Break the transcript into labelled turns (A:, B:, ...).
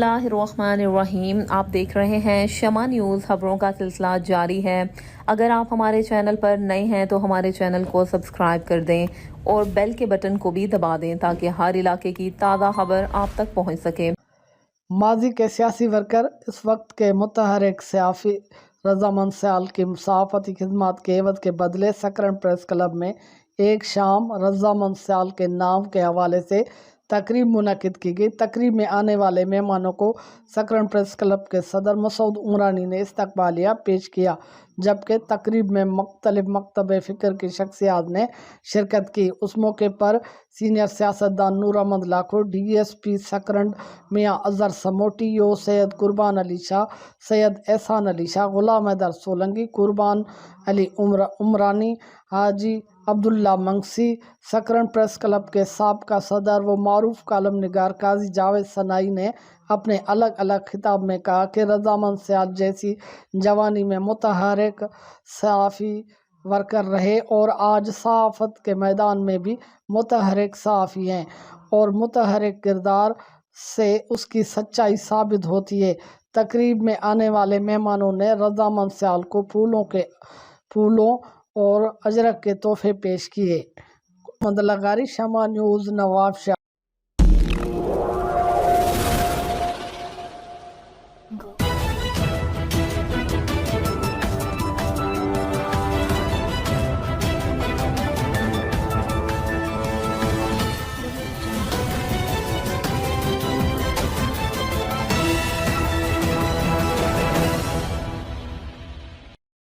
A: बिस्मिल्लाहिर्रहमानिर्रहीम। आप देख रहे हैं शमा न्यूज़। खबरों का सिलसिला जारी है। अगर आप हमारे चैनल पर नए हैं तो हमारे चैनल को सब्सक्राइब कर दें और बेल के बटन को भी दबा दें ताकि हर इलाके की ताज़ा खबर आप तक पहुंच सके।
B: माजी के सियासी वर्कर इस वक्त के मुतहर्रिक सयाफ़ी रज़ामंद सयाल की सहाफ़ती खिदमत के एवज़ के बदले सकरन प्रेस क्लब में एक शाम रज़ामंद सयाल के नाम के हवाले से तकरीब मुनक़िद की गई। तकरीब में आने वाले मेहमानों को सकरन प्रेस क्लब के सदर मसूद उमरानी ने इस्तकबालिया पेश किया, जबकि तकरीब में मुख्तलिफ मकतब फ़िक्र की शख्सियात ने शिरकत की। उस मौके पर सीनियर सियासतदान नूर अहमद लाखो, DSP सकरन मियाँ अज़हर समोटी, यो सैयद कुर्बान अली शाह, सैयद एहसान अली शाह, गुलाम हैदर सोलंकी, कुर्बान अली उमरानी, हाजी अब्दुल्ला मंगसी, सकरन प्रेस क्लब के साबका सदर व मारूफ कालम निगार काजी जावेद सनाई ने अपने अलग अलग खिताब में कहा कि रज़ामंद सयाल जैसी जवानी में मुतहर्रिक सहाफ़ी वर्कर रहे और आज सहाफ़त के मैदान में भी मुतहर्रिक सहाफ़ी हैं और मुतहर्रिक किरदार से उसकी सच्चाई साबित होती है। तकरीब में आने वाले मेहमानों ने रज़ामंद सयाल को फूलों और अजरक के तोहफे पेश किए। मंदलागारी, शमा न्यूज़, नवाब शाह।